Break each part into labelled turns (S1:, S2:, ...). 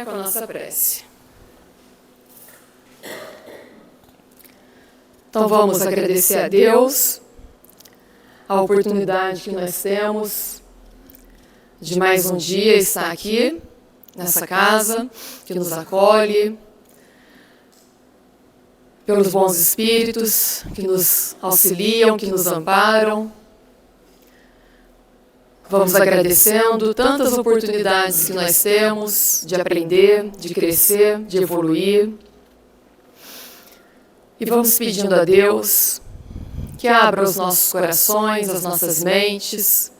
S1: Com a nossa prece. Então vamos agradecer a Deus a oportunidade que nós temos de mais um dia estar aqui, nessa casa, que nos acolhe, pelos bons espíritos que nos auxiliam, que nos amparam. Vamos agradecendo tantas oportunidades que nós temos de aprender, de crescer, de evoluir. E vamos pedindo a Deus que abra os nossos corações, as nossas mentes,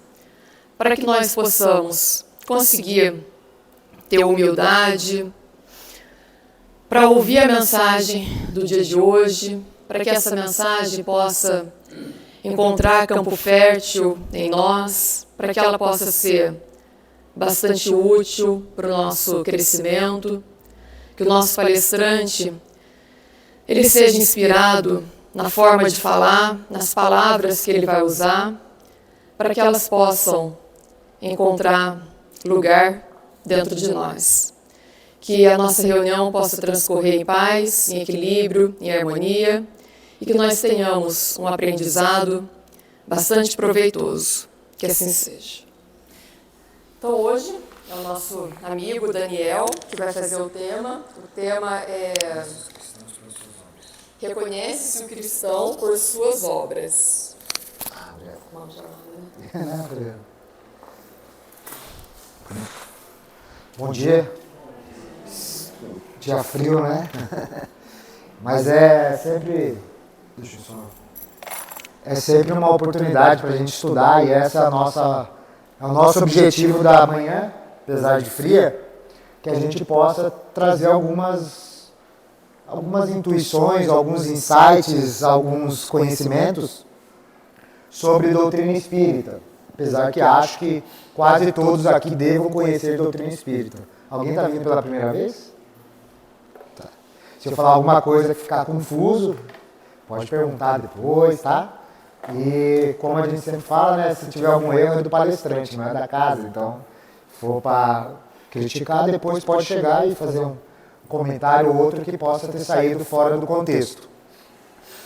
S1: para que nós possamos conseguir ter humildade, para ouvir a mensagem do dia de hoje, para que essa mensagem possa encontrar campo fértil em nós, para que ela possa ser bastante útil para o nosso crescimento, que o nosso palestrante ele seja inspirado na forma de falar, nas palavras que ele vai usar, para que elas possam encontrar lugar dentro de nós. Que a nossa reunião possa transcorrer em paz, em equilíbrio, em harmonia, e que nós tenhamos um aprendizado bastante proveitoso. Que assim seja. Então hoje é o nosso amigo Daniel que vai fazer o tema. O tema é Reconhece-se o cristão por suas obras. Vamos lá, né?
S2: Bom dia. Dia frio, né? Mas é sempre... Deixa eu só... É sempre uma oportunidade para a gente estudar e essa é o nosso objetivo da manhã, apesar de fria, que a gente possa trazer algumas intuições, alguns insights, alguns conhecimentos sobre doutrina espírita. Apesar que acho que quase todos aqui devam conhecer doutrina espírita. Alguém está vindo pela primeira vez? Tá. Se eu falar alguma coisa que ficar confuso, pode perguntar depois, tá? E como a gente sempre fala, né, se tiver algum erro é do palestrante, não é da casa. Então, se for para criticar, depois pode chegar e fazer um comentário ou outro que possa ter saído fora do contexto.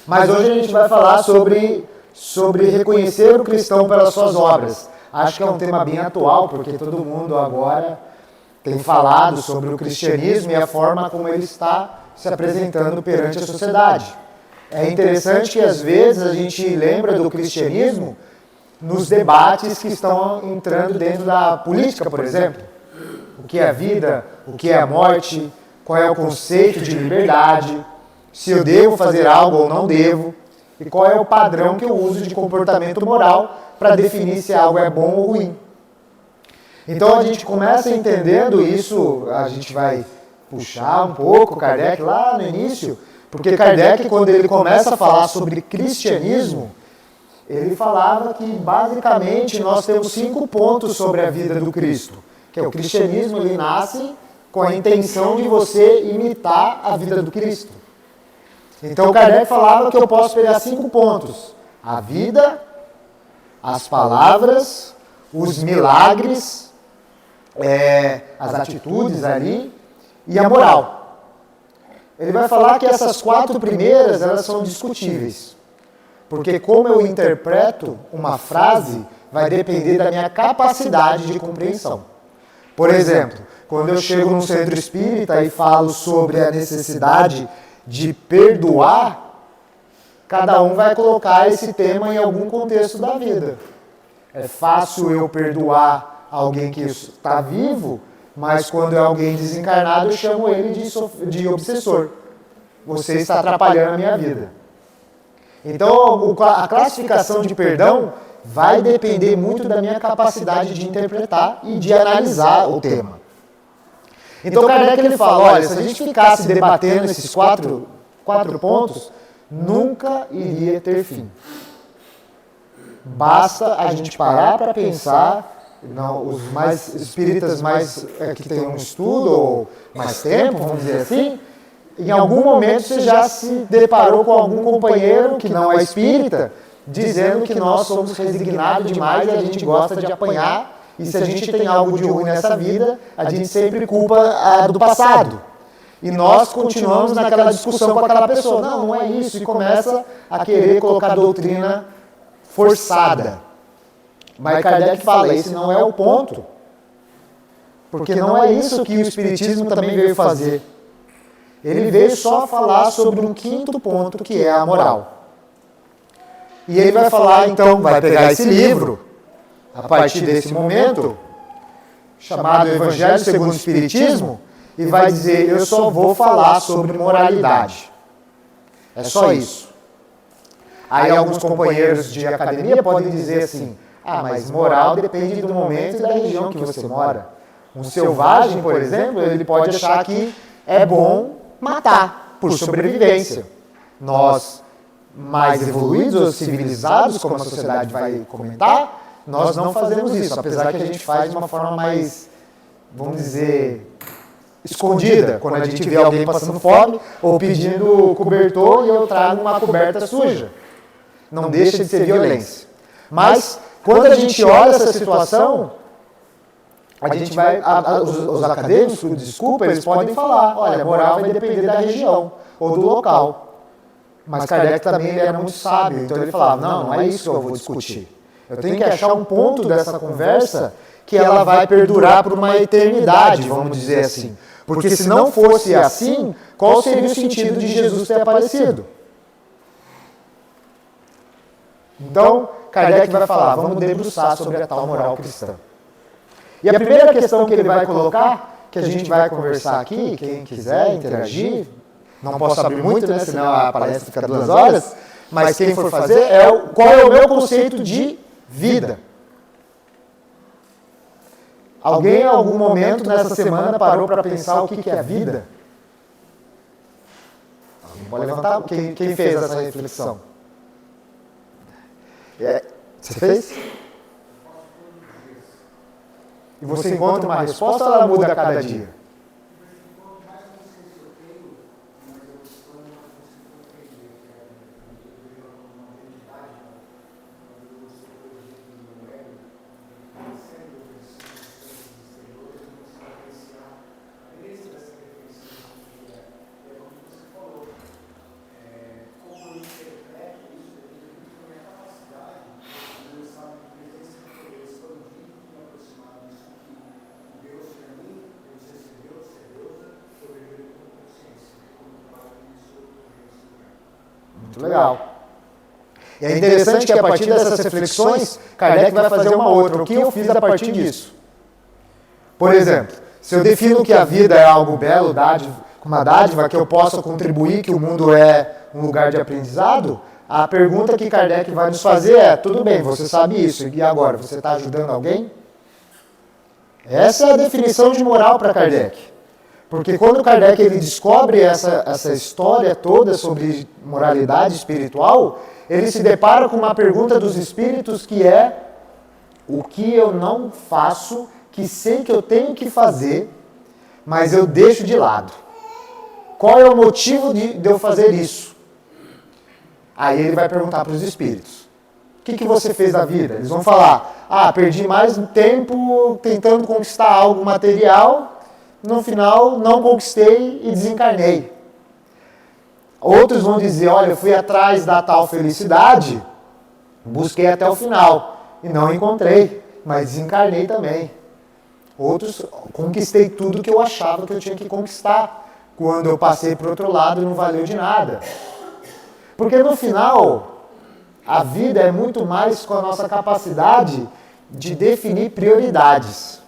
S2: Mas hoje a gente vai falar sobre reconhecer o cristão pelas suas obras. Acho que é um tema bem atual, porque todo mundo agora tem falado sobre o cristianismo e a forma como ele está se apresentando perante a sociedade. É interessante que às vezes a gente lembra do cristianismo nos debates que estão entrando dentro da política, por exemplo. O que é a vida, o que é a morte, qual é o conceito de liberdade, se eu devo fazer algo ou não devo, e qual é o padrão que eu uso de comportamento moral para definir se algo é bom ou ruim. Então a gente começa entendendo isso, a gente vai puxar um pouco Kardec lá no início, porque Kardec, quando ele começa a falar sobre cristianismo, ele falava que basicamente nós temos 5 pontos sobre a vida do Cristo, que é o cristianismo, ele nasce com a intenção de você imitar a vida do Cristo. Então Kardec falava que eu posso pegar 5 pontos: a vida, as palavras, os milagres, as atitudes ali e a moral. Ele vai falar que essas 4 primeiras, elas são discutíveis. Porque como eu interpreto uma frase, vai depender da minha capacidade de compreensão. Por exemplo, quando eu chego num centro espírita e falo sobre a necessidade de perdoar, cada um vai colocar esse tema em algum contexto da vida. É fácil eu perdoar alguém que está vivo, mas quando é alguém desencarnado, eu chamo ele de obsessor. Você está atrapalhando a minha vida. Então, a classificação de perdão vai depender muito da minha capacidade de interpretar e de analisar o tema. Então, Kardec ele fala, olha, se a gente ficasse debatendo esses quatro pontos, nunca iria ter fim. Basta a gente parar para pensar. Não, os mais espíritas que têm um estudo ou mais tempo, vamos dizer assim, em algum momento você já se deparou com algum companheiro que não é espírita, dizendo que nós somos resignados demais e a gente gosta de apanhar E se a gente tem algo de ruim nessa vida, a gente sempre culpa do passado. E nós continuamos naquela discussão com aquela pessoa. Não, não é isso. E começa a querer colocar doutrina forçada. Mas Kardec fala, esse não é o ponto. Porque não é isso que o Espiritismo também veio fazer. Ele veio só falar sobre um quinto ponto, que é a moral. E ele vai falar, então, vai pegar esse livro, a partir desse momento, chamado Evangelho segundo o Espiritismo, e vai dizer, eu só vou falar sobre moralidade. É só isso. Aí alguns companheiros de academia podem dizer assim, mas moral depende do momento e da região que você mora. Um selvagem, por exemplo, ele pode achar que é bom matar, por sobrevivência. Nós, mais evoluídos ou civilizados, como a sociedade vai comentar, nós não fazemos isso, apesar que a gente faz de uma forma mais, vamos dizer, escondida, quando a gente vê alguém passando fome ou pedindo cobertor e eu trago uma coberta suja. Não deixa de ser violência. Mas, quando a gente olha essa situação, a gente vai, os acadêmicos, desculpa, eles podem falar, olha, a moral vai depender da região ou do local. Mas Kardec também ele era muito sábio, então ele falava, não é isso que eu vou discutir. Eu tenho que achar um ponto dessa conversa que ela vai perdurar por uma eternidade, vamos dizer assim. Porque se não fosse assim, qual seria o sentido de Jesus ter aparecido? Então, Kardec vai falar, vamos debruçar sobre a tal moral cristã. E a primeira questão que ele vai colocar, que a gente vai conversar aqui, quem quiser interagir, não posso abrir muito, né, senão a palestra fica 2 horas, mas quem for fazer, qual é o meu conceito de vida. Alguém em algum momento nessa semana parou para pensar o que é a vida? Alguém pode levantar? Quem fez essa reflexão? Você fez? E você encontra uma resposta ou ela muda a cada dia? Muito legal. E é interessante que a partir dessas reflexões, Kardec vai fazer uma outra. O que eu fiz a partir disso? Por exemplo, se eu defino que a vida é algo belo, uma dádiva, que eu possa contribuir, que o mundo é um lugar de aprendizado, a pergunta que Kardec vai nos fazer é, tudo bem, você sabe isso, e agora, você está ajudando alguém? Essa é a definição de moral para Kardec. Porque quando Kardec ele descobre essa história toda sobre moralidade espiritual, ele se depara com uma pergunta dos espíritos que é o que eu não faço, que sei que eu tenho que fazer, mas eu deixo de lado. Qual é o motivo de eu fazer isso? Aí ele vai perguntar para os espíritos. O que você fez da vida? Eles vão falar, perdi mais tempo tentando conquistar algo material, no final não conquistei e desencarnei. Outros vão dizer, olha, eu fui atrás da tal felicidade, busquei até o final e não encontrei, mas desencarnei também. Outros, conquistei tudo que eu achava que eu tinha que conquistar. Quando eu passei para o outro lado não valeu de nada. Porque no final, a vida é muito mais com a nossa capacidade de definir prioridades.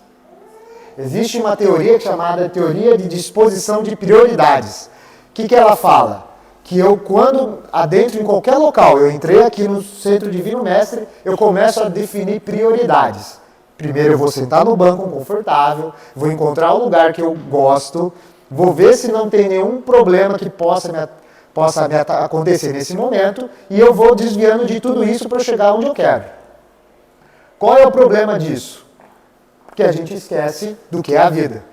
S2: Existe uma teoria chamada teoria de disposição de prioridades. O que ela fala? Que eu, quando adentro em qualquer local, eu entrei aqui no Centro Divino Mestre, eu começo a definir prioridades. Primeiro eu vou sentar no banco confortável, vou encontrar o lugar que eu gosto, vou ver se não tem nenhum problema que possa acontecer nesse momento, e eu vou desviando de tudo isso para chegar onde eu quero. Qual é o problema disso? Que a gente esquece do que é a vida.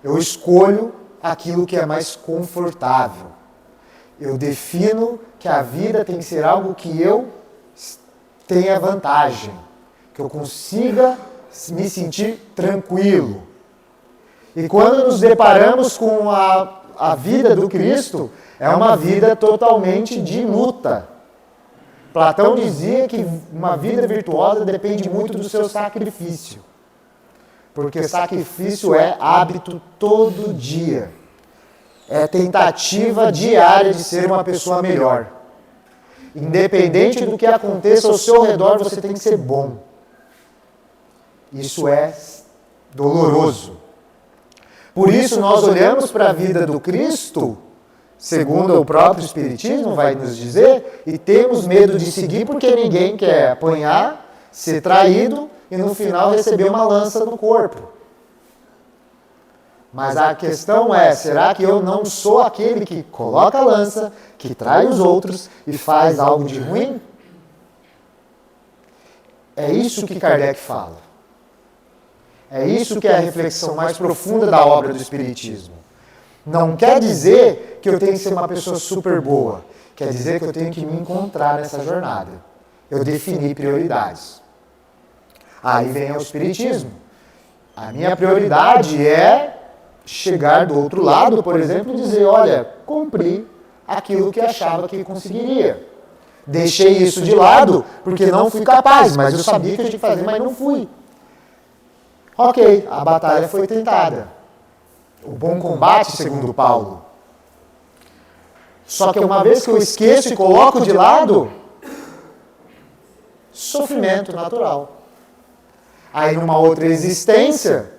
S2: Eu escolho aquilo que é mais confortável. Eu defino que a vida tem que ser algo que eu tenha vantagem, que eu consiga me sentir tranquilo. E quando nos deparamos com a vida do Cristo, é uma vida totalmente de luta. Platão dizia que uma vida virtuosa depende muito do seu sacrifício. Porque sacrifício é hábito todo dia. É tentativa diária de ser uma pessoa melhor. Independente do que aconteça ao seu redor, você tem que ser bom. Isso é doloroso. Por isso nós olhamos para a vida do Cristo, segundo o próprio Espiritismo vai nos dizer, e temos medo de seguir porque ninguém quer apanhar, ser traído e no final receber uma lança no corpo. Mas a questão é, será que eu não sou aquele que coloca a lança, que trai os outros e faz algo de ruim? É isso que Kardec fala. É isso que é a reflexão mais profunda da obra do Espiritismo. Não quer dizer que eu tenho que ser uma pessoa super boa. Quer dizer que eu tenho que me encontrar nessa jornada. Eu defini prioridades. Aí vem o Espiritismo. A minha prioridade é chegar do outro lado, por exemplo, e dizer, olha, cumpri aquilo que achava que conseguiria. Deixei isso de lado porque não fui capaz, mas eu sabia que eu tinha que fazer, mas não fui. Ok, a batalha foi tentada. O bom combate, segundo Paulo. Só que uma vez que eu esqueço e coloco de lado, sofrimento natural. Aí numa outra existência,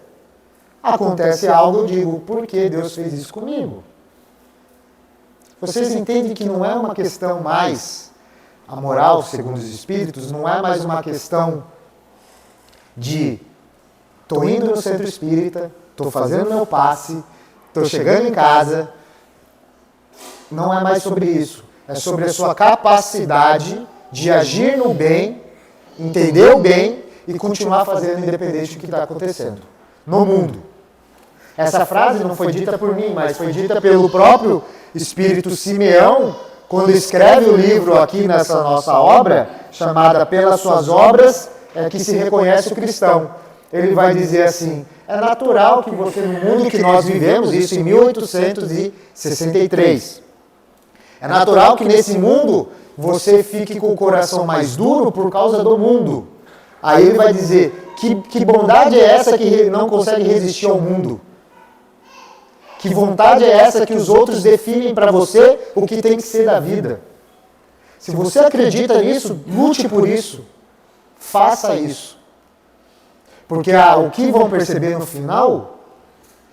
S2: acontece algo, eu digo, por que Deus fez isso comigo? Vocês entendem que não é uma questão mais, a moral, segundo os Espíritos, não é mais uma questão de estou indo no centro espírita, estou fazendo meu passe, estou chegando em casa. Não é mais sobre isso. É sobre a sua capacidade de agir no bem, entender o bem e continuar fazendo independente do que está acontecendo no mundo. Essa frase não foi dita por mim, mas foi dita pelo próprio Espírito Simeão, quando escreve o livro aqui nessa nossa obra, chamada Pelas Suas Obras é que se reconhece o cristão. Ele vai dizer assim, é natural que você, no mundo que nós vivemos, isso em 1863, é natural que nesse mundo você fique com o coração mais duro por causa do mundo. Aí ele vai dizer, que bondade é essa que não consegue resistir ao mundo? Que vontade é essa que os outros definem para você o que tem que ser da vida? Se você acredita nisso, lute por isso. Faça isso. Porque o que vão perceber no final,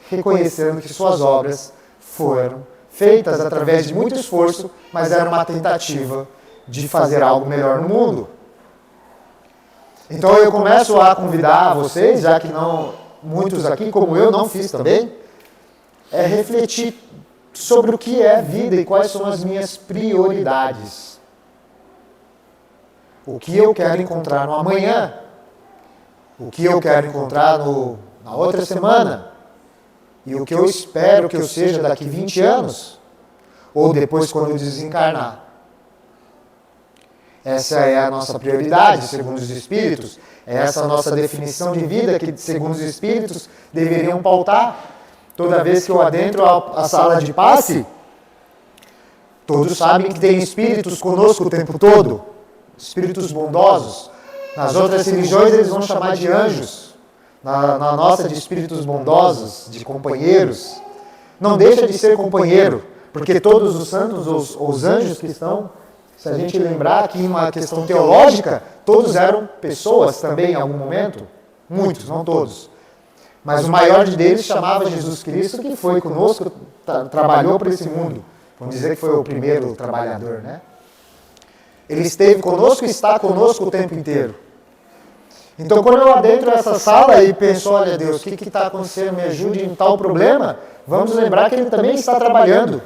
S2: reconhecendo que suas obras foram feitas através de muito esforço, mas era uma tentativa de fazer algo melhor no mundo. Então eu começo a convidar vocês, já que não muitos aqui, como eu, não fiz também, refletir sobre o que é vida e quais são as minhas prioridades. O que eu quero encontrar no amanhã, o que eu quero encontrar na outra semana, e o que eu espero que eu seja daqui 20 anos, ou depois quando eu desencarnar. Essa é a nossa prioridade, segundo os Espíritos. É essa a nossa definição de vida que, segundo os Espíritos, deveriam pautar. Toda vez que eu adentro a sala de passe, todos sabem que tem espíritos conosco o tempo todo, espíritos bondosos. Nas outras religiões eles vão chamar de anjos, na nossa de espíritos bondosos, de companheiros. Não deixa de ser companheiro, porque todos os santos, os anjos que estão, se a gente lembrar aqui uma questão teológica, todos eram pessoas também em algum momento, muitos, não todos. Mas o maior deles chamava Jesus Cristo, que foi conosco, trabalhou para esse mundo. Vamos dizer que foi o primeiro trabalhador, né? Ele esteve conosco e está conosco o tempo inteiro. Então, quando eu adentro essa sala e penso, olha Deus, o que está acontecendo? Me ajude em tal problema. Vamos lembrar que Ele também está trabalhando.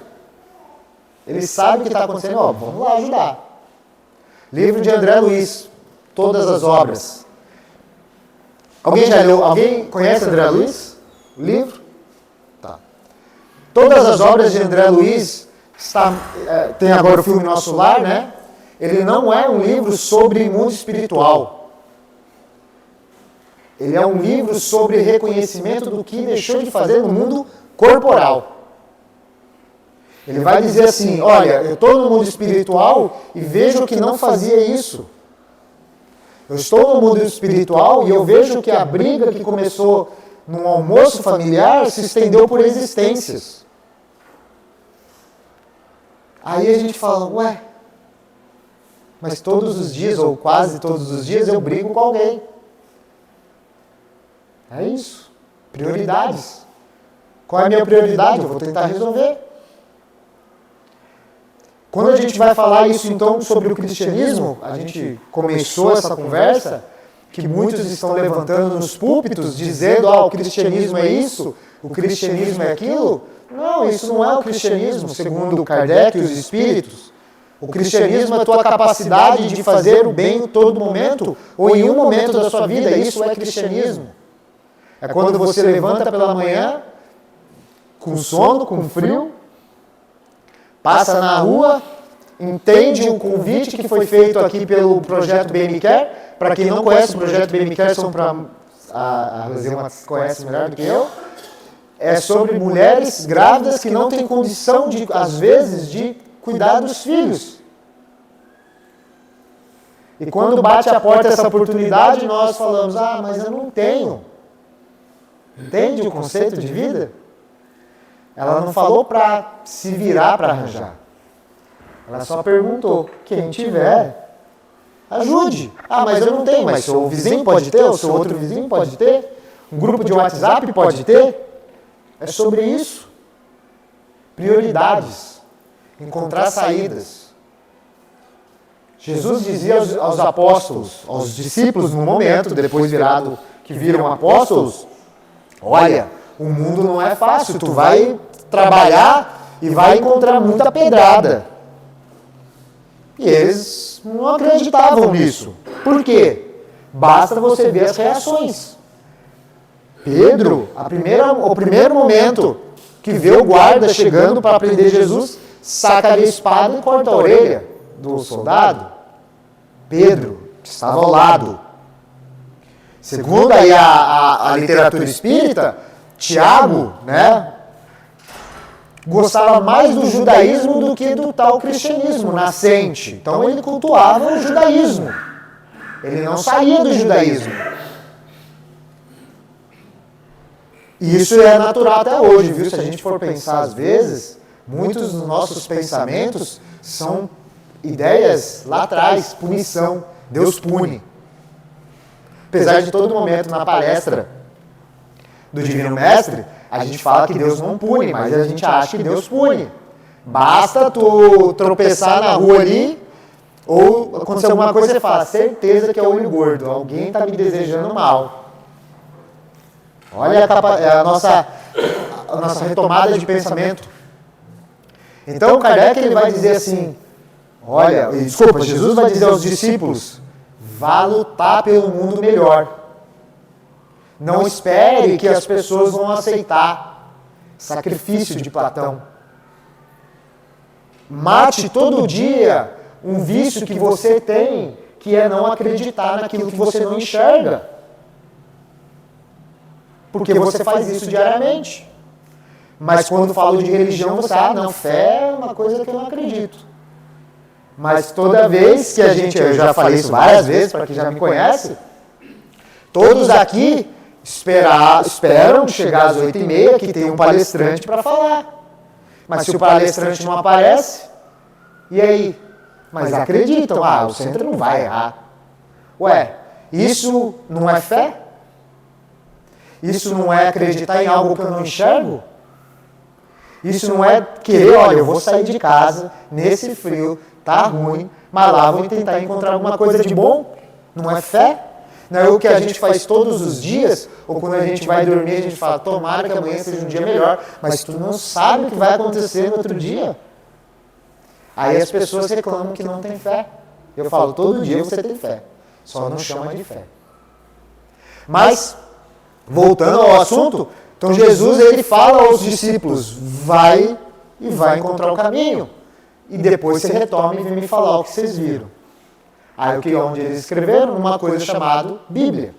S2: Ele sabe o que está acontecendo. Vamos lá ajudar. Livro de André Luiz, todas as obras. Alguém já leu? Alguém conhece André Luiz? O livro? Tá. Todas as obras de André Luiz, tem agora o filme Nosso Lar, né? Ele não é um livro sobre mundo espiritual. ele é um livro sobre reconhecimento do que deixou de fazer no mundo corporal. Ele vai dizer assim, olha, eu estou no mundo espiritual e vejo que não fazia isso. Eu estou no mundo espiritual e eu vejo que a briga que começou num almoço familiar se estendeu por existências. Aí a gente fala, ué, mas todos os dias, ou quase todos os dias, eu brigo com alguém. É isso. Prioridades. Qual é a minha prioridade? Eu vou tentar resolver. Quando a gente vai falar isso, então, sobre o cristianismo, a gente começou essa conversa, que muitos estão levantando nos púlpitos, dizendo, o cristianismo é isso, o cristianismo é aquilo. Não, isso não é o cristianismo, segundo Kardec e os espíritos. O cristianismo é a tua capacidade de fazer o bem em todo momento, ou em um momento da sua vida, isso é cristianismo. É quando você levanta pela manhã, com sono, com frio, passa na rua, entende o convite que foi feito aqui pelo Projeto Bem Me Quer. Para quem não conhece o Projeto Bem Me Quer, a Rosema conhece melhor do que eu. É sobre mulheres grávidas que não têm condição, às vezes, de cuidar dos filhos. E quando bate a porta essa oportunidade, nós falamos, mas eu não tenho. Entende o conceito de vida? Ela não falou para se virar para arranjar. Ela só perguntou, quem tiver, ajude. Mas eu não tenho, mas seu vizinho pode ter, o seu outro vizinho pode ter, um grupo de WhatsApp pode ter. É sobre isso. Prioridades. Encontrar saídas. Jesus dizia aos apóstolos, aos discípulos no momento, depois que viram apóstolos, olha, o mundo não é fácil, tu vai trabalhar e vai encontrar muita pedrada. E eles não acreditavam nisso. Por quê? Basta você ver as reações. Pedro, o primeiro momento que vê o guarda chegando para prender Jesus, saca a espada e corta a orelha do soldado. Pedro, que estava ao lado. Segundo aí a literatura espírita, Tiago, gostava mais do judaísmo do que do tal cristianismo nascente. Então ele cultuava o judaísmo. Ele não saía do judaísmo. E isso é natural até hoje, viu? Se a gente for pensar às vezes, muitos dos nossos pensamentos são ideias lá atrás, punição. Deus pune. Apesar de todo momento na palestra do Divino Mestre, a gente fala que Deus não pune, mas a gente acha que Deus pune. Basta tu tropeçar na rua ali, ou acontecer alguma coisa e você fala, certeza que é o olho gordo, alguém está me desejando mal. Olha a nossa retomada de pensamento. Então Kardec ele vai dizer assim, Jesus vai dizer aos discípulos, vá lutar pelo mundo melhor. Não espere que as pessoas vão aceitar. Sacrifício de Platão. Mate todo dia um vício que você tem, que é não acreditar naquilo que você não enxerga. Porque você faz isso diariamente. Mas quando falo de religião, você fé é uma coisa que eu não acredito. Mas toda vez que eu já falei isso várias vezes, para quem já me conhece, todos aqui esperam chegar às 8h30 que tem um palestrante para falar. Mas se o palestrante não aparece, e aí? Mas acreditam, o centro não vai errar. Isso não é fé? Isso não é acreditar em algo que eu não enxergo? Isso não é querer, eu vou sair de casa, nesse frio, tá ruim, mas lá vou tentar encontrar alguma coisa de bom? Não é fé? Não é o que a gente faz todos os dias, ou quando a gente vai dormir, a gente fala, tomara que amanhã seja um dia melhor, mas tu não sabe o que vai acontecer no outro dia. Aí as pessoas reclamam que não tem fé. Eu falo, todo dia você tem fé, só não chama de fé. Mas, voltando ao assunto, então Jesus ele fala aos discípulos, vai encontrar o caminho, e depois você retoma e vem me falar o que vocês viram. Aí onde eles escreveram? Uma coisa chamada Bíblia.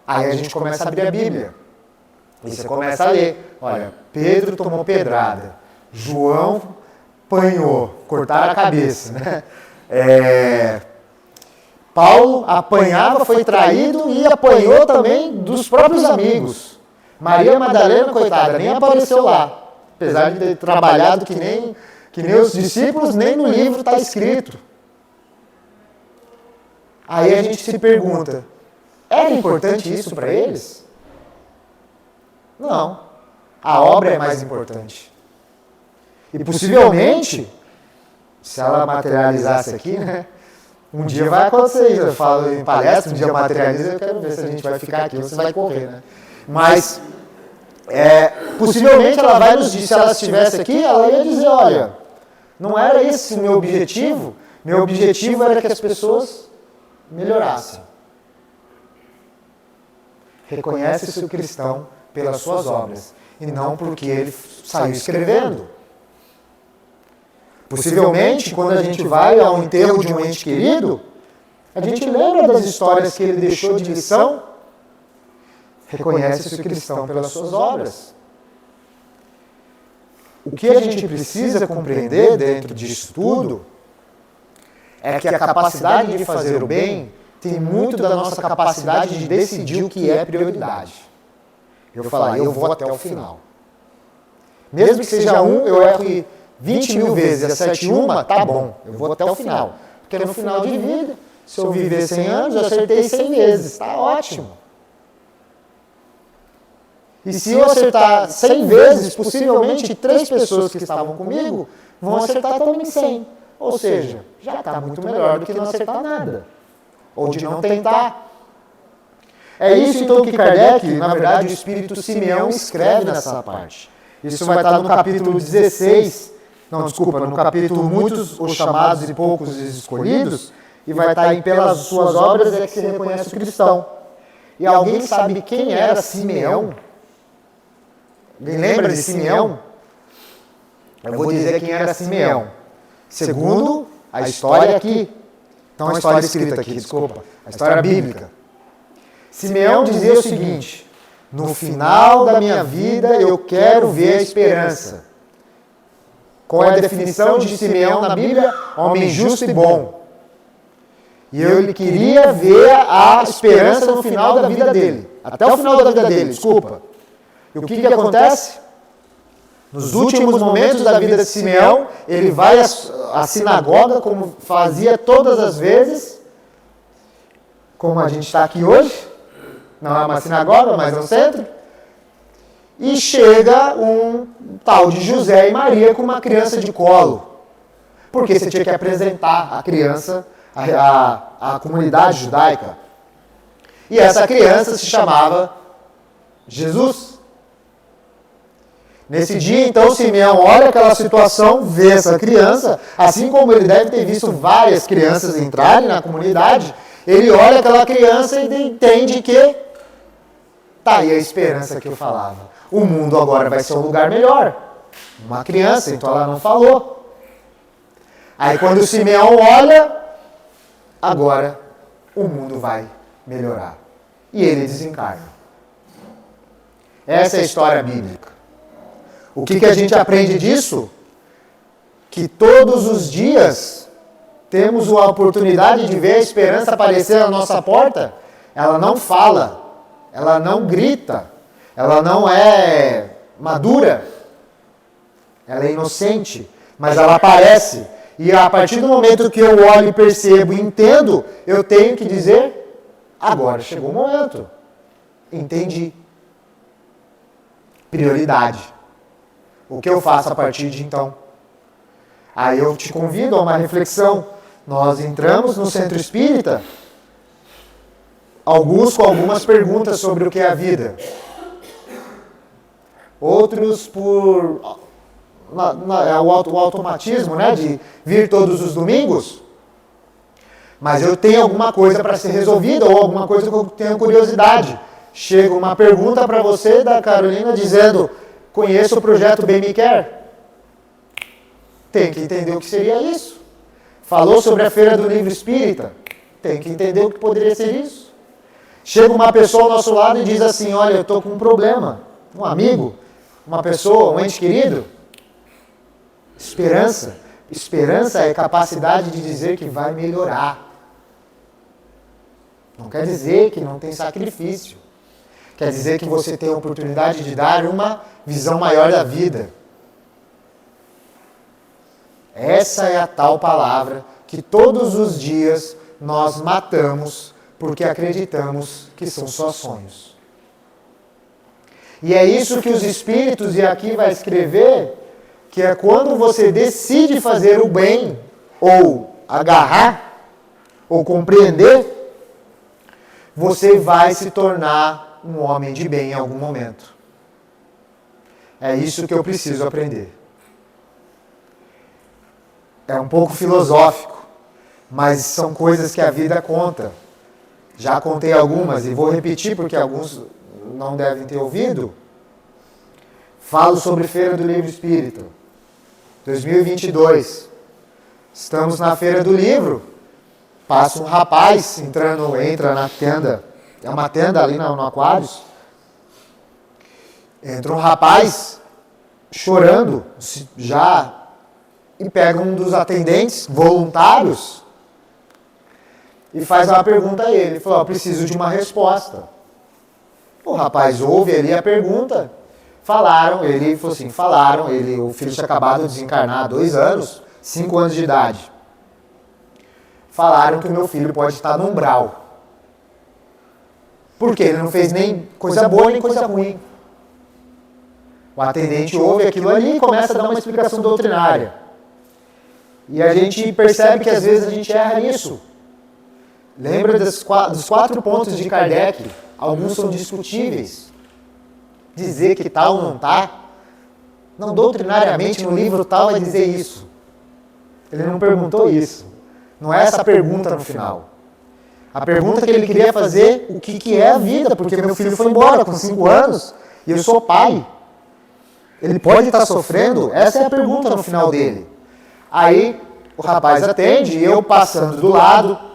S2: Aí a gente começa a abrir a Bíblia. E você começa a ler. Olha, Pedro tomou pedrada. João apanhou, cortaram a cabeça, né? Paulo apanhava, foi traído e apanhou também dos próprios amigos. Maria Madalena, coitada, nem apareceu lá. Apesar de ter trabalhado que nem os discípulos, nem no livro está escrito. Aí a gente se pergunta, era importante isso para eles? Não. A obra é mais importante. E possivelmente, se ela materializasse aqui, né? Um dia vai acontecer isso. Eu falo em palestra, um dia materializa, eu quero ver se a gente vai ficar aqui ou se vai correr, né? Mas, possivelmente ela vai nos dizer, se ela estivesse aqui, ela ia dizer, olha, não era esse o meu objetivo era que as pessoas melhorassem. Reconhece-se o cristão pelas suas obras, e não porque ele saiu escrevendo. Possivelmente, quando a gente vai ao enterro de um ente querido, a gente lembra das histórias que ele deixou de lição. Reconhece-se o cristão pelas suas obras. O que a gente precisa compreender dentro disso tudo é que a capacidade de fazer o bem tem muito da nossa capacidade de decidir o que é prioridade. Eu falar, eu vou até o final. Mesmo que seja eu erro 20 mil vezes e acerte uma, tá bom, eu vou até o final. Porque no final de vida, se eu viver 100 anos, eu acertei 100 vezes, tá ótimo. E se eu acertar 100 vezes, possivelmente 3 pessoas que estavam comigo vão acertar também 100. Ou seja, já está muito melhor do que não acertar nada. Ou de não tentar. É isso então que Kardec, na verdade, o Espírito Simeão escreve nessa parte. Isso vai estar no capítulo 16, no capítulo Muitos os Chamados e Poucos os Escolhidos, e vai estar em Pelas Suas Obras é que se reconhece o cristão. E alguém sabe quem era Simeão? Alguém lembra de Simeão? Eu vou dizer quem era Simeão. Segundo a história aqui. Então a história escrita aqui, desculpa. A história bíblica. Simeão dizia o seguinte: no final da minha vida eu quero ver a esperança. Qual é a definição de Simeão na Bíblia? Homem justo e bom. E ele queria ver a esperança no final da vida dele. Até o final da vida dele, desculpa. E o que acontece? Nos últimos momentos da vida de Simeão, ele vai à sinagoga, como fazia todas as vezes, como a gente está aqui hoje. Não é uma sinagoga, mas é um centro. E chega um tal de José e Maria com uma criança de colo. Porque você tinha que apresentar a criança à comunidade judaica. E essa criança se chamava Jesus. Nesse dia, então, Simeão olha aquela situação, vê essa criança, assim como ele deve ter visto várias crianças entrarem na comunidade, ele olha aquela criança e entende que tá aí a esperança que eu falava. O mundo agora vai ser um lugar melhor. Uma criança, então ela não falou. Aí quando Simeão olha, agora o mundo vai melhorar. E ele desencarna. Essa é a história bíblica. O que a gente aprende disso? Que todos os dias temos a oportunidade de ver a esperança aparecer na nossa porta. Ela não fala, ela não grita, ela não é madura, ela é inocente, mas ela aparece. E a partir do momento que eu olho e percebo e entendo, eu tenho que dizer, agora chegou o momento. Entendi. Prioridade. O que eu faço a partir de então? Aí eu te convido a uma reflexão. Nós entramos no centro espírita, alguns com algumas perguntas sobre o que é a vida. Outros por o automatismo, né, de vir todos os domingos. Mas eu tenho alguma coisa para ser resolvida ou alguma coisa que eu tenho curiosidade. Chega uma pergunta para você da Carolina dizendo: conheço o projeto Bem Me Quer? Tem que entender o que seria isso. Falou sobre a Feira do Livro Espírita? Tem que entender o que poderia ser isso. Chega uma pessoa ao nosso lado e diz assim, olha, eu estou com um problema. Um amigo, uma pessoa, um ente querido. Esperança. Esperança é capacidade de dizer que vai melhorar. Não quer dizer que não tem sacrifício. Quer dizer que você tem a oportunidade de dar uma visão maior da vida. Essa é a tal palavra que todos os dias nós matamos porque acreditamos que são só sonhos. E é isso que os Espíritos, e aqui vai escrever, que é quando você decide fazer o bem, ou agarrar, ou compreender, você vai se tornar um homem de bem em algum momento. É isso que eu preciso aprender. É um pouco filosófico, mas são coisas que a vida conta. Já contei algumas e vou repetir porque alguns não devem ter ouvido. Falo sobre Feira do Livro Espírita, 2022. Estamos na Feira do Livro. Passa um rapaz entra na tenda. É uma tenda ali no Aquários. Entra um rapaz chorando, já, e pega um dos atendentes voluntários e faz uma pergunta a ele. Ele falou, preciso de uma resposta. O rapaz ouve ali a pergunta. Ele falou assim, o filho tinha acabado de desencarnar há 2 anos, 5 anos de idade. Falaram que o meu filho pode estar no umbral. Porque ele não fez nem coisa boa nem coisa ruim. O atendente ouve aquilo ali e começa a dar uma explicação doutrinária. E a gente percebe que às vezes a gente erra nisso. Lembra dos 4 pontos de Kardec? Alguns são discutíveis. Dizer que tal não está. Não, doutrinariamente no livro tal vai dizer isso. Ele não perguntou isso. Não é essa a pergunta no final. A pergunta que ele queria fazer, o que é a vida? Porque meu filho foi embora com 5 anos e eu sou pai. Ele pode estar sofrendo? Essa é a pergunta no final dele. Aí o rapaz atende e eu passando do lado,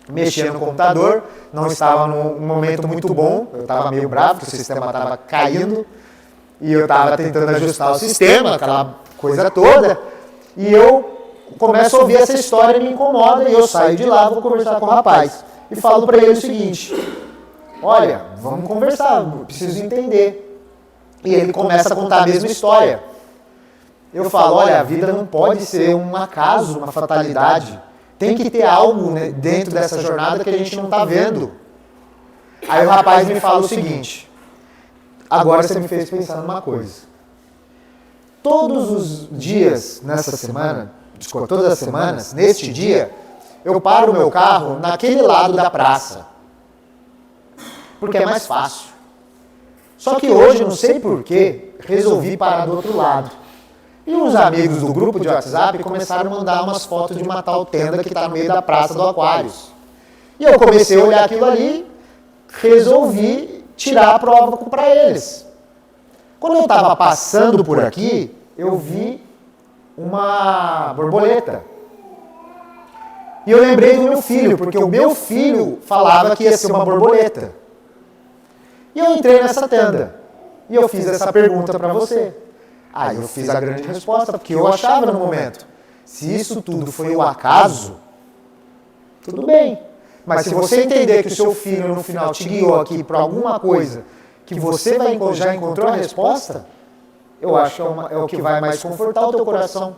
S2: mexendo no computador, não estava num momento muito bom, eu estava meio bravo, porque o sistema estava caindo, e eu estava tentando ajustar o sistema, aquela coisa toda, e eu começo a ouvir essa história e me incomoda, e eu saio de lá, vou conversar com o rapaz, e falo para ele o seguinte, olha, vamos conversar, preciso entender. E ele começa a contar a mesma história. Eu falo, olha, a vida não pode ser um acaso, uma fatalidade. Tem que ter algo, né, dentro dessa jornada que a gente não está vendo. Aí o rapaz me fala o seguinte, agora você me fez pensar numa coisa. Todos os dias nessa semana, todas as semanas, neste dia, eu paro o meu carro naquele lado da praça. Porque é mais fácil. Só que hoje, não sei porquê, resolvi parar do outro lado. E uns amigos do grupo de WhatsApp começaram a mandar umas fotos de uma tal tenda que está no meio da praça do Aquários. E eu comecei a olhar aquilo ali, resolvi tirar a prova para eles. Quando eu estava passando por aqui, eu vi uma borboleta. E eu lembrei do meu filho, porque o meu filho falava que ia ser uma borboleta. E eu entrei nessa tenda. E eu fiz essa pergunta para você. Aí eu fiz a grande resposta, porque eu achava no momento, se isso tudo foi um acaso, tudo bem. Mas se você entender que o seu filho no final te guiou aqui para alguma coisa, que você já encontrou a resposta, eu acho que é o que vai mais confortar o teu coração.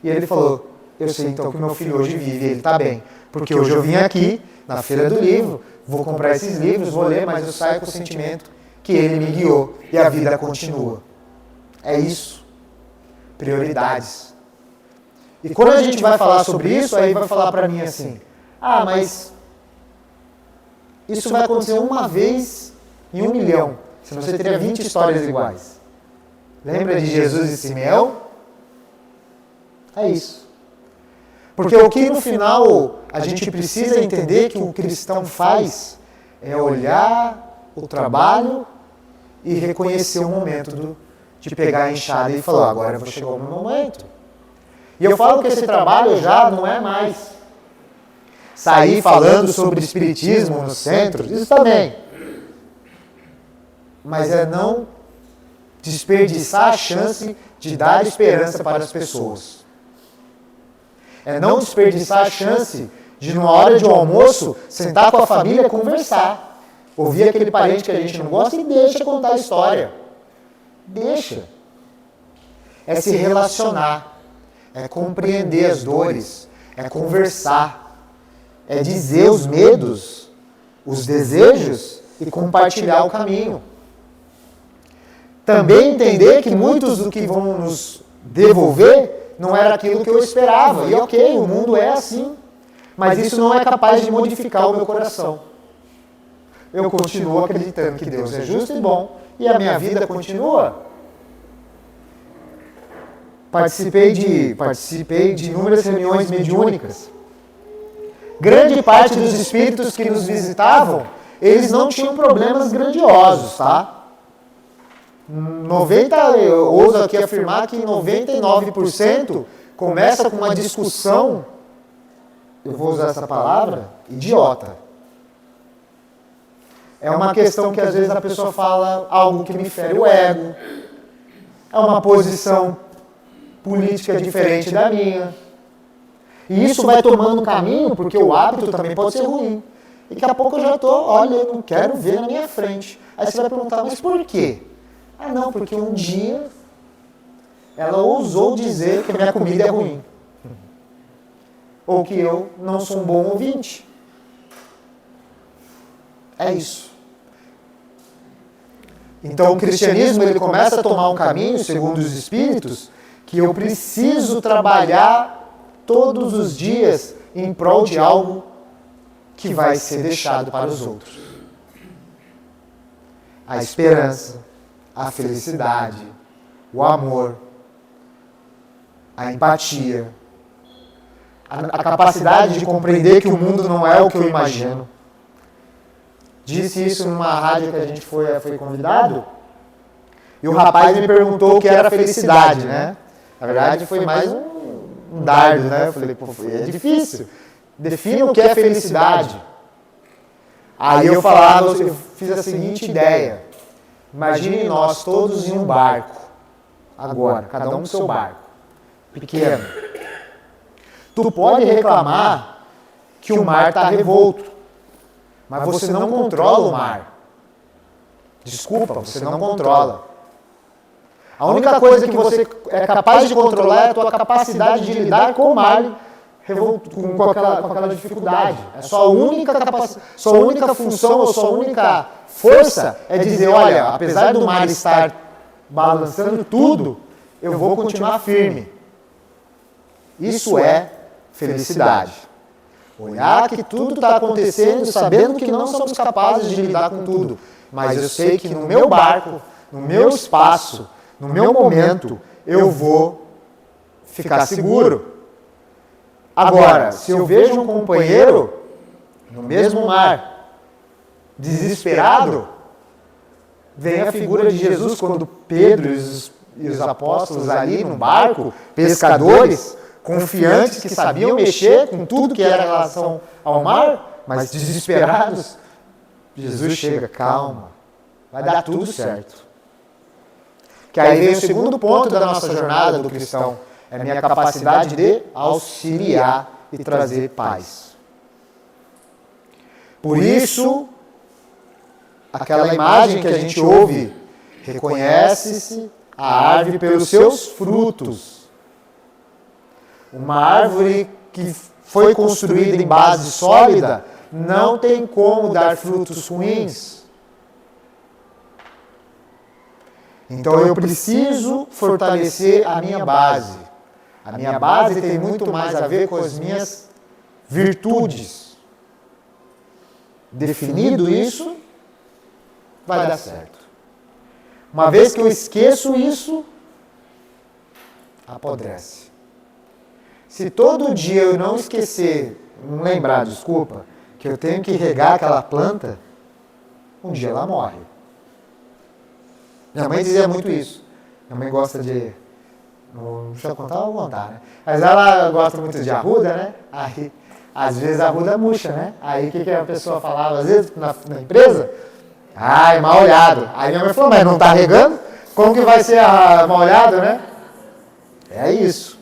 S2: E ele falou, eu sei então que o meu filho hoje vive, ele está bem. Porque hoje eu vim aqui, na Feira do Livro, vou comprar esses livros, vou ler, mas eu saio com o sentimento que ele me guiou e a vida continua. É isso. Prioridades. E quando a gente vai falar sobre isso, aí vai falar para mim assim, mas isso vai acontecer uma vez em 1 milhão, senão você teria 20 histórias iguais. Lembra de Jesus e Simeão? É isso. Porque o que no final a gente precisa entender que o cristão faz é olhar o trabalho e reconhecer o momento de pegar a enxada e falar, agora eu vou chegar o meu momento. E eu falo que esse trabalho já não é mais sair falando sobre espiritismo no centro, isso também. Mas é não desperdiçar a chance de dar esperança para as pessoas. É não desperdiçar a chance de, numa hora de almoço, sentar com a família e conversar. Ouvir aquele parente que a gente não gosta e deixa contar a história. Deixa. É se relacionar. É compreender as dores. É conversar. É dizer os medos, os desejos e compartilhar o caminho. Também entender que muitos do que vão nos devolver não era aquilo que eu esperava. E ok, o mundo é assim. Mas isso não é capaz de modificar o meu coração. Eu continuo acreditando que Deus é justo e bom. E a minha vida continua. Participei de inúmeras reuniões mediúnicas. Grande parte dos espíritos que nos visitavam, eles não tinham problemas grandiosos, tá? Eu ouso aqui afirmar que 99% começa com uma discussão, eu vou usar essa palavra, idiota. É uma questão que às vezes a pessoa fala algo que me fere o ego, é uma posição política diferente da minha. E isso vai tomando um caminho, porque o hábito também pode ser ruim. E daqui a pouco eu já estou, olha, eu não quero ver na minha frente. Aí você vai perguntar, mas por quê? Ah, não, porque um dia ela ousou dizer que a minha comida é ruim. Ou que eu não sou um bom ouvinte. É isso. Então o cristianismo ele começa a tomar um caminho, segundo os espíritos, que eu preciso trabalhar todos os dias em prol de algo que vai ser deixado para os outros. A esperança, a felicidade, o amor, a empatia, a capacidade de compreender que o mundo não é o que eu imagino. Disse isso numa rádio que a gente foi convidado, e o rapaz me perguntou o que era felicidade, né? Na verdade foi mais um dardo, né? Eu falei, pô, é difícil. Defina o que é felicidade. Aí eu fiz a seguinte ideia. Imagine nós todos em um barco. Agora, cada um no seu barco. Pequeno. Tu pode reclamar que o mar está revolto. Mas você não controla o mar. Desculpa, você não controla. A única coisa que você é capaz de controlar é a tua capacidade de lidar com o mar, com aquela dificuldade. É sua única função, ou sua única força é dizer, olha, apesar do mar estar balançando tudo, eu vou continuar firme. Isso é felicidade. Olhar que tudo está acontecendo, sabendo que não somos capazes de lidar com tudo. Mas eu sei que no meu barco, no meu espaço, no meu momento, eu vou ficar seguro. Agora, se eu vejo um companheiro no mesmo mar, desesperado, vem a figura de Jesus quando Pedro e os apóstolos ali no barco, pescadores, confiantes que sabiam mexer com tudo que era em relação ao mar, mas desesperados, Jesus chega, calma, vai dar tudo certo. Que aí vem o segundo ponto da nossa jornada do cristão, é a minha capacidade de auxiliar e trazer paz. Por isso, aquela imagem que a gente ouve, reconhece-se a árvore pelos seus frutos. Uma árvore que foi construída em base sólida não tem como dar frutos ruins. Então eu preciso fortalecer a minha base. A minha base tem muito mais a ver com as minhas virtudes. Definido isso, vai dar certo. Uma vez que eu esqueço isso, apodrece. Se todo dia eu não esquecer, não lembrar, desculpa, que eu tenho que regar aquela planta, um dia ela morre. Minha mãe dizia muito isso. Minha mãe gosta de... Não deixa eu contar, eu vou contar, né? Mas ela gosta muito de arruda, né? Às vezes arruda murcha, né? Aí o que a pessoa falava, às vezes, na empresa? Ai, mal olhado. Aí minha mãe falou, mas não está regando? Como que vai ser mal olhado, né? É isso.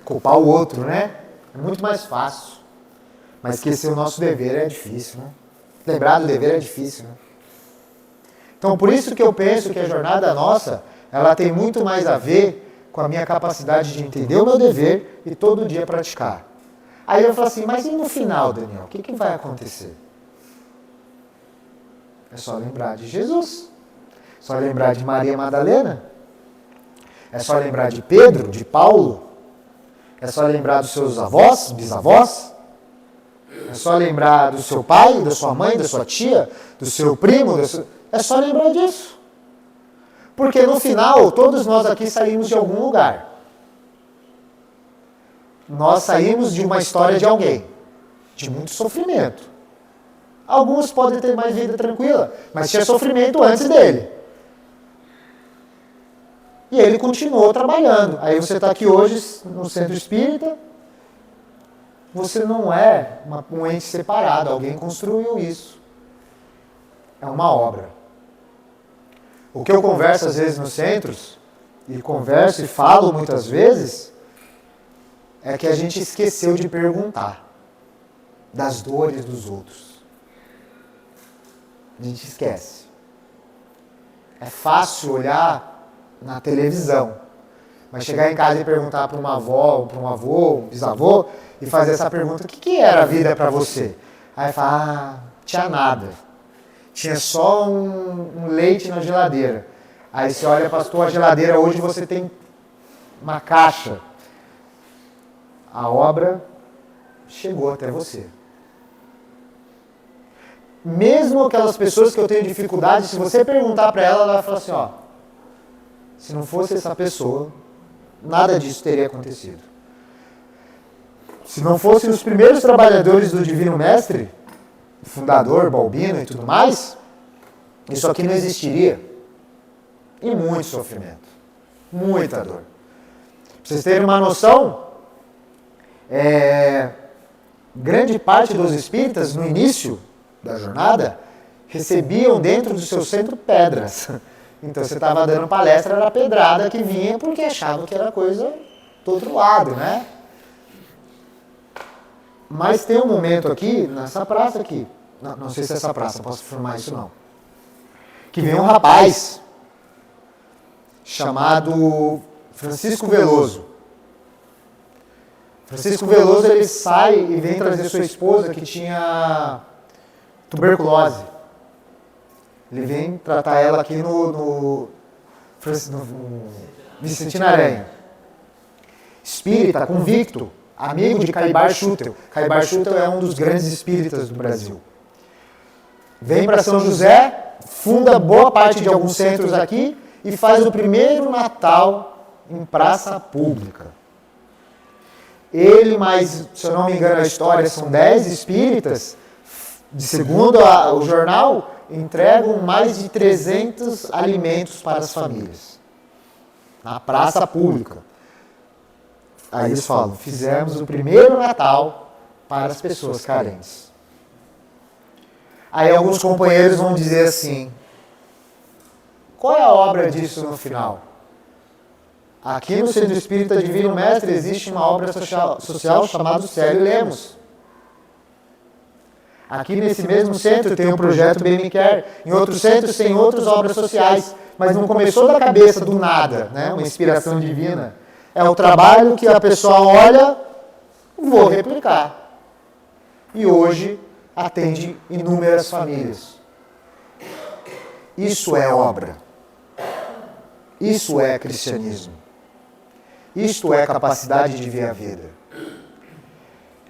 S2: Culpar o outro, né? É muito mais fácil. Mas esquecer o nosso dever é difícil, né? Lembrar do dever é difícil, né? Então, por isso que eu penso que a jornada nossa, ela tem muito mais a ver com a minha capacidade de entender o meu dever e todo dia praticar. Aí eu falo assim, mas e no final, Daniel? O que vai acontecer? É só lembrar de Jesus. É só lembrar de Maria Madalena. É só lembrar de Pedro, de Paulo. É só lembrar dos seus avós, bisavós. É só lembrar do seu pai, da sua mãe, da sua tia, do seu primo. É só lembrar disso. Porque no final, todos nós aqui saímos de algum lugar. Nós saímos de uma história de alguém, de muito sofrimento. Alguns podem ter mais vida tranquila, mas tinha sofrimento antes dele. E ele continuou trabalhando. Aí você está aqui hoje no centro espírita, você não é um ente separado, alguém construiu isso. É uma obra. O que eu converso às vezes nos centros, e converso e falo muitas vezes, é que a gente esqueceu de perguntar das dores dos outros. A gente esquece. É fácil olhar na televisão, mas chegar em casa e perguntar para uma avó, para um avô, um bisavô, e fazer essa pergunta, o que era a vida para você? Aí fala, tinha nada. Tinha só um leite na geladeira. Aí você olha para a tua geladeira, hoje você tem uma caixa. A obra chegou até você. Mesmo aquelas pessoas que eu tenho dificuldade, se você perguntar para ela, ela vai falar assim, ó, se não fosse essa pessoa, nada disso teria acontecido. Se não fossem os primeiros trabalhadores do Divino Mestre, fundador, Balbino e tudo mais, isso aqui não existiria. E muito sofrimento. Muita dor. Pra vocês terem uma noção, grande parte dos espíritas, no início da jornada, recebiam dentro do seu centro pedras. Então você estava dando palestra, era pedrada que vinha porque achava que era coisa do outro lado, né? Mas tem um momento aqui, nessa praça aqui, não sei se é essa praça, posso afirmar isso não, que vem um rapaz chamado Francisco Veloso. Francisco Veloso, ele sai e vem trazer sua esposa que tinha tuberculose. Ele vem tratar ela aqui no Vicentina Aranha. Espírita, convicto, amigo de Caibar Schutel. Caibar Schutel é um dos grandes espíritas do Brasil. Vem para São José, funda boa parte de alguns centros aqui e faz o primeiro Natal em praça pública. Ele, mais, se eu não me engano a história, são 10 espíritas, de segundo o jornal, entregam mais de 300 alimentos para as famílias. Na praça pública. Aí eles falam, fizemos o primeiro Natal para as pessoas carentes. Aí alguns companheiros vão dizer assim, qual é a obra disso no final? Aqui no Centro Espírita Divino Mestre existe uma obra social chamada Célio Lemos. Aqui nesse mesmo centro tem o projeto Bem Me Quer. Em outros centros tem outras obras sociais. Mas não começou da cabeça do nada, né? Uma inspiração divina. É o trabalho que a pessoa olha, vou replicar. E hoje atende inúmeras famílias. Isso é obra. Isso é cristianismo. Isto é capacidade de ver a vida.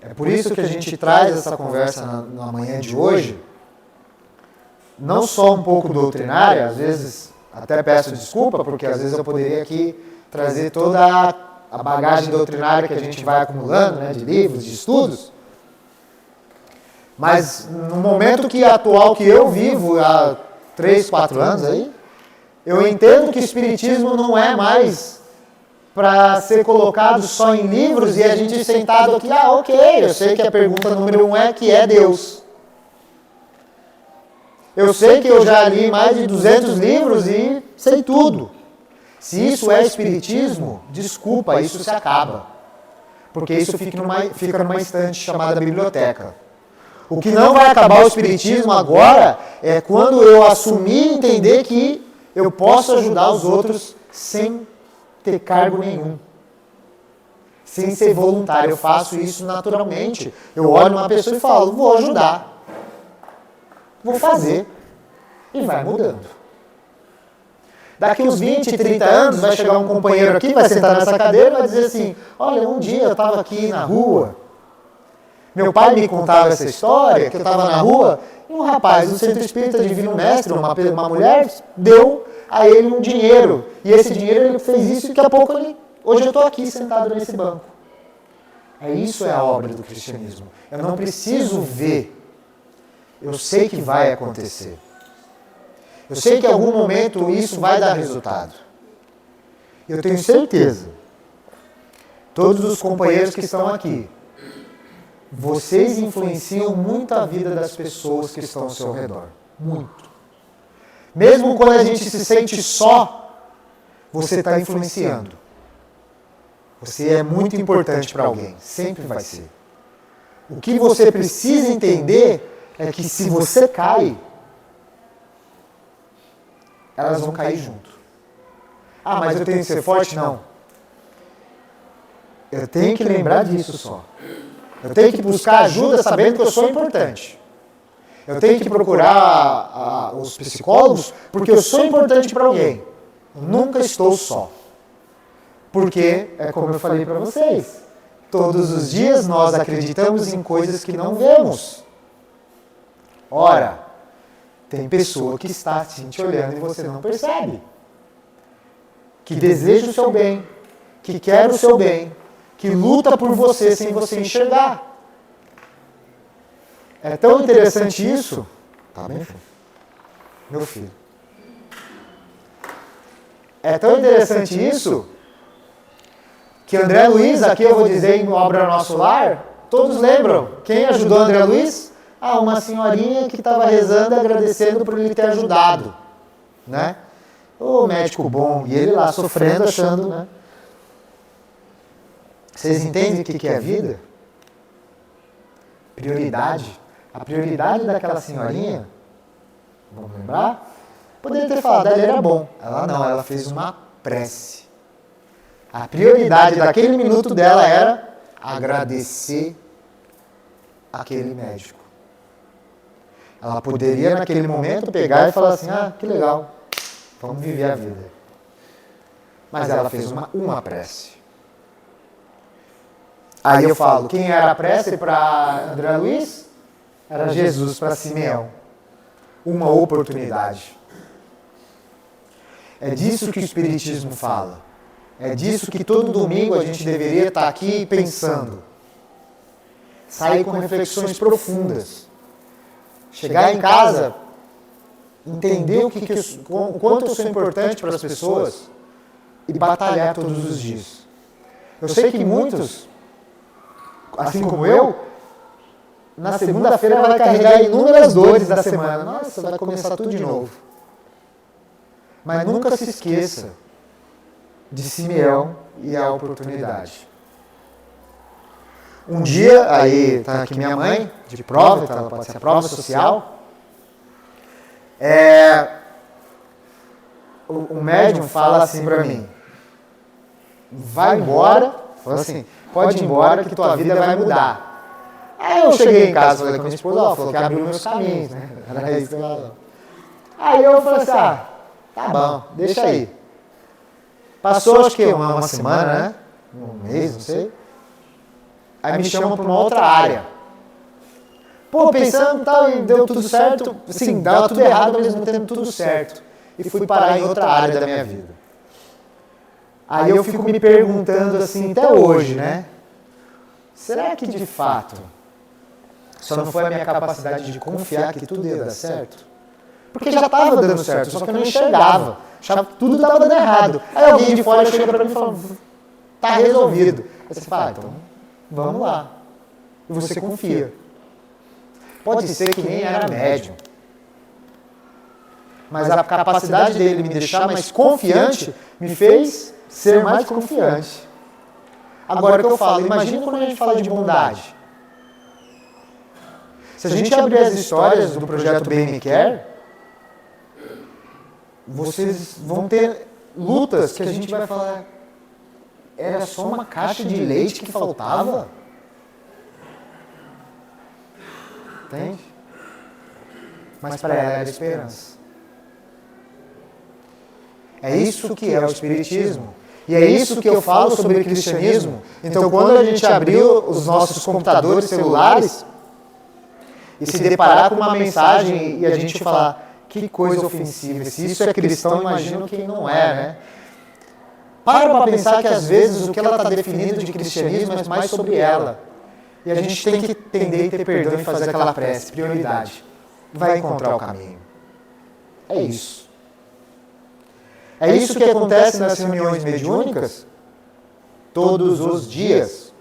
S2: É por isso que a gente traz essa conversa na manhã de hoje, não só um pouco doutrinária, às vezes até peço desculpa, porque às vezes eu poderia aqui trazer toda a bagagem doutrinária que a gente vai acumulando, né, de livros, de estudos, mas no momento atual que eu vivo, há 3, 4 anos aí, eu entendo que o Espiritismo não é mais para ser colocado só em livros e a gente sentado aqui, ok, eu sei que a pergunta número 1 é que é Deus. Eu sei que eu já li mais de 200 livros e sei tudo. Se isso é espiritismo, desculpa, isso se acaba. Porque isso fica numa estante chamada biblioteca. O que não vai acabar o espiritismo agora é quando eu assumir e entender que eu posso ajudar os outros sem ter cargo nenhum. Sem ser voluntário. Eu faço isso naturalmente. Eu olho uma pessoa e falo, vou ajudar. Vou fazer. E vai mudando. Daqui uns 20, 30 anos, vai chegar um companheiro aqui, vai sentar nessa cadeira e vai dizer assim, olha, um dia eu estava aqui na rua, meu pai me contava essa história, que eu estava na rua, e um rapaz, um centro espírita Divino Mestre, uma mulher, deu a ele um dinheiro. E esse dinheiro ele fez isso e daqui a pouco hoje eu estou aqui sentado nesse banco. Isso é a obra do cristianismo. Eu não preciso ver. Eu sei que vai acontecer. Eu sei que em algum momento isso vai dar resultado. Eu tenho certeza. Todos os companheiros que estão aqui, vocês influenciam muito a vida das pessoas que estão ao seu redor. Muito. Mesmo quando a gente se sente só, você está influenciando. Você é muito importante para alguém. Sempre vai ser. O que você precisa entender é que se você cai, elas vão cair junto. Mas eu tenho que ser forte? Não. Eu tenho que lembrar disso só. Eu tenho que buscar ajuda sabendo que eu sou importante. Eu tenho que procurar os psicólogos porque eu sou importante para alguém. Eu nunca estou só. Porque, é como eu falei para vocês, todos os dias nós acreditamos em coisas que não vemos. Ora, tem pessoa que está assim, te olhando e você não percebe. Que deseja o seu bem, que quer o seu bem, que luta por você sem você enxergar. É tão interessante isso. Tá bem, filho? Meu filho. É tão interessante isso que André Luiz, aqui eu vou dizer em Obra Nosso Lar, todos lembram. Quem ajudou André Luiz? Uma senhorinha que estava rezando e agradecendo por ele ter ajudado. Né? Ô médico bom. E ele lá sofrendo, achando, né? Vocês entendem o que é a vida? Prioridade. A prioridade daquela senhorinha, vamos lembrar? Poderia ter falado, ele era bom. Ela não, ela fez uma prece. A prioridade daquele minuto dela era agradecer aquele médico. Ela poderia naquele momento pegar e falar assim, que legal, vamos viver a vida. Mas ela fez uma prece. Aí eu falo, quem era a prece para André Luiz? Era Jesus para Simeão. Uma oportunidade. É disso que o Espiritismo fala. É disso que todo domingo a gente deveria estar aqui pensando. Sair com reflexões profundas. Chegar em casa, entender o quanto eu sou importante para as pessoas e batalhar todos os dias. Eu sei que muitos, assim como eu, na segunda-feira vai carregar inúmeras dores da semana. Nossa, vai começar tudo de novo. Mas nunca se esqueça de Simeão e a oportunidade. Um dia, aí está aqui minha mãe, de prova, então ela pode ser a prova social. O médium fala assim para mim, vai embora, fala assim, pode ir embora que tua vida vai mudar. Aí eu cheguei em casa, falei com a minha esposa, ela falou que abriu meus caminhos, né? Era isso que ela falou. Aí eu falei assim, tá bom, deixa aí. Passou acho que uma semana, né? Um mês, não sei. Aí me chamam para uma outra área. Pensando e tal, e deu tudo certo. Assim, dava tudo errado, ao mesmo tempo tudo certo. E fui parar em outra área da minha vida. Aí eu fico me perguntando assim, até hoje, né? Será que de fato só não foi a minha capacidade de confiar que tudo ia dar certo? Porque já estava dando certo, só que eu não enxergava. Achava que tudo estava dando errado. Aí alguém de fora chega para mim e fala, está resolvido. Aí você fala, então vamos lá. E você confia. Pode ser que nem era médium. Mas a capacidade dele me deixar mais confiante me fez ser mais confiante. Agora que eu falo, imagina quando a gente fala de bondade. Se a gente abrir as histórias do projeto Bem Me Quer, vocês vão ter lutas que a gente vai falar, era só uma caixa de leite que faltava? Entende? Mas para ela era esperança. É isso que é o Espiritismo. E é isso que eu falo sobre o cristianismo. Então, quando a gente abriu os nossos computadores celulares e se deparar com uma mensagem e a gente falar, que coisa ofensiva, se isso é cristão, imagino quem não é, né? Para pensar que às vezes o que ela está definindo de cristianismo é mais sobre ela. E a gente tem que entender e ter perdão e fazer aquela prece, prioridade. Vai encontrar o caminho. É isso. É isso que acontece nas reuniões mediúnicas todos os dias.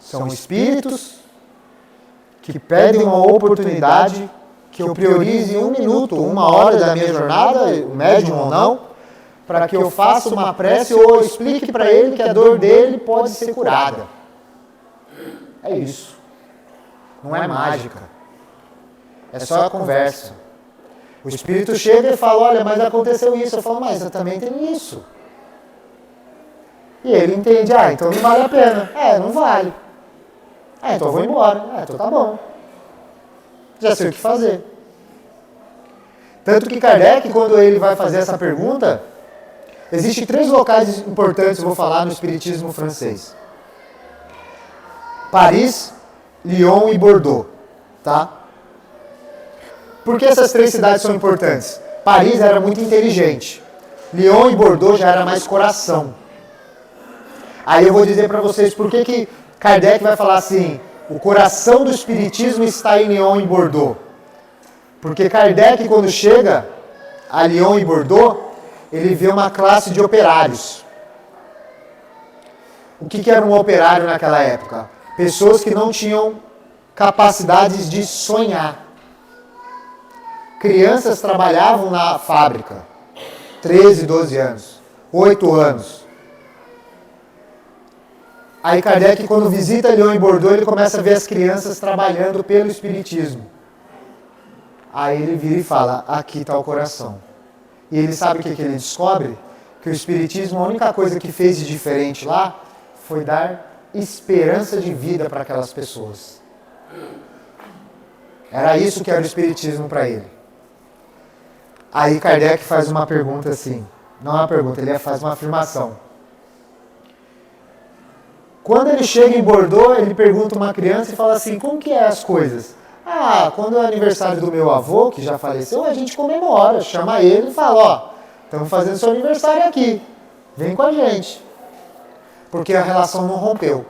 S2: São espíritos que pedem uma oportunidade que eu priorize 1 minuto, 1 hora da minha jornada, médium ou não, para que eu faça uma prece ou explique para ele que a dor dele pode ser curada. É isso. Não é mágica. É só a conversa. O espírito chega e fala, olha, mas aconteceu isso. Eu falo, mas eu também tenho isso. E ele entende, então não vale a pena. Não vale. Então eu vou embora. Então tá bom. Já sei o que fazer. Tanto que Kardec, quando ele vai fazer essa pergunta, existem 3 locais importantes, eu vou falar, no espiritismo francês. Paris, Lyon e Bordeaux. Tá? Por que essas 3 cidades são importantes? Paris era muito inteligente. Lyon e Bordeaux já era mais coração. Aí eu vou dizer para vocês por que Kardec vai falar assim, o coração do espiritismo está em Lyon e Bordeaux. Porque Kardec, quando chega a Lyon e Bordeaux, ele vê uma classe de operários. O que era um operário naquela época? Pessoas que não tinham capacidades de sonhar. Crianças trabalhavam na fábrica, 13, 12 anos, 8 anos. Aí Kardec, quando visita Lyon e Bordeaux, ele começa a ver as crianças trabalhando pelo espiritismo. Aí ele vira e fala, aqui está o coração. E ele sabe o que ele descobre? Que o espiritismo, a única coisa que fez de diferente lá, foi dar esperança de vida para aquelas pessoas. Era isso que era o espiritismo para ele. Aí Kardec faz uma pergunta assim, não é uma pergunta, ele faz uma afirmação. Quando ele chega em Bordeaux, ele pergunta uma criança e fala assim, como que é as coisas? Quando é o aniversário do meu avô, que já faleceu, a gente comemora, chama ele e fala, estamos fazendo seu aniversário aqui, vem com a gente. Porque a relação não rompeu.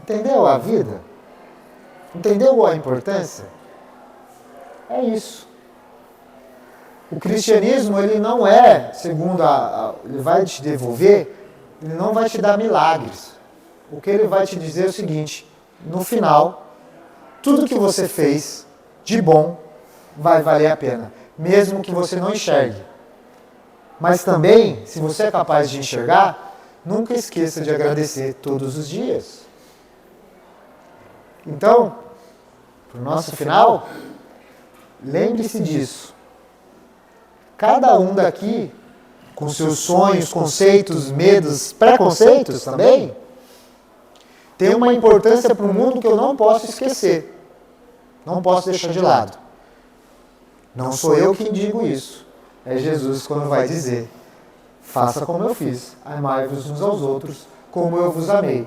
S2: Entendeu a vida? Entendeu a importância? É isso. O cristianismo, ele não é, segundo ele vai te devolver, ele não vai te dar milagres. O que ele vai te dizer é o seguinte, no final, tudo que você fez de bom vai valer a pena, mesmo que você não enxergue. Mas também, se você é capaz de enxergar, nunca esqueça de agradecer todos os dias. Então, para o nosso final, lembre-se disso. Cada um daqui, com seus sonhos, conceitos, medos, preconceitos também, tem uma importância para o mundo que eu não posso esquecer. Não posso deixar de lado. Não sou eu quem digo isso. É Jesus quando vai dizer, faça como eu fiz, amai-vos uns aos outros, como eu vos amei.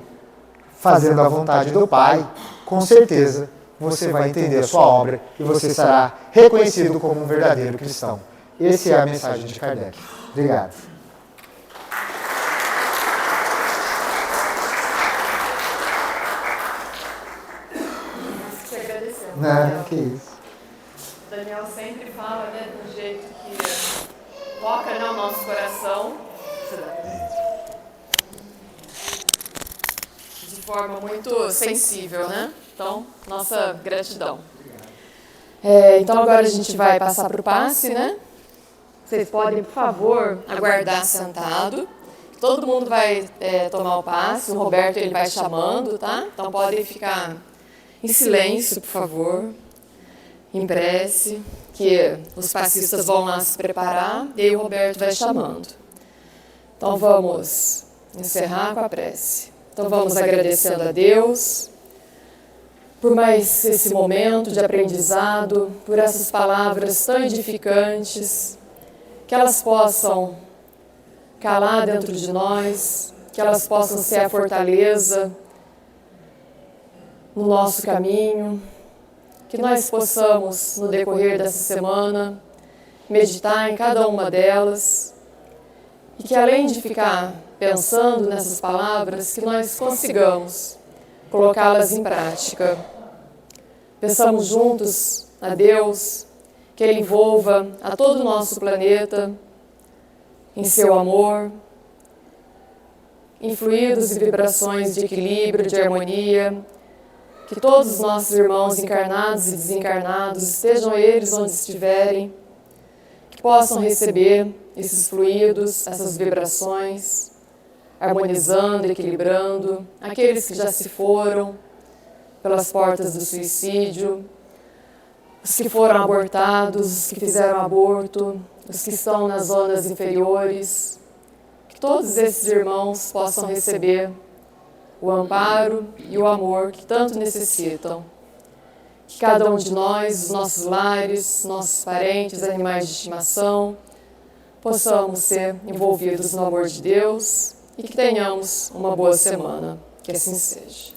S2: Fazendo a vontade do Pai, com certeza você vai entender a sua obra e você será reconhecido como um verdadeiro cristão. Essa é a mensagem de Kardec. Obrigado.
S1: Nós te agradecemos.
S2: Não, que isso.
S1: O Daniel sempre fala, de um jeito que toca no nosso coração. forma muito sensível, né? Então, nossa gratidão. Então, agora a gente vai passar para o passe, né? Vocês podem, por favor, aguardar sentado. Todo mundo vai tomar o passe, o Roberto ele vai chamando, tá? Então, podem ficar em silêncio, por favor, em prece, que os passistas vão lá se preparar e aí o Roberto vai chamando. Então, vamos encerrar com a prece. Então, vamos agradecendo a Deus por mais esse momento de aprendizado, por essas palavras tão edificantes, que elas possam calar dentro de nós, que elas possam ser a fortaleza no nosso caminho, que nós possamos, no decorrer dessa semana, meditar em cada uma delas e que, além de ficar pensando nessas palavras, que nós consigamos colocá-las em prática. Peçamos juntos a Deus que Ele envolva a todo o nosso planeta em seu amor, em fluidos e vibrações de equilíbrio, de harmonia, que todos os nossos irmãos encarnados e desencarnados, estejam eles onde estiverem, que possam receber esses fluidos, essas vibrações, harmonizando, equilibrando aqueles que já se foram pelas portas do suicídio, os que foram abortados, os que fizeram aborto, os que estão nas zonas inferiores, que todos esses irmãos possam receber o amparo e o amor que tanto necessitam. Que cada um de nós, os nossos lares, nossos parentes, animais de estimação, possamos ser envolvidos no amor de Deus e que tenhamos uma boa semana. Que assim seja.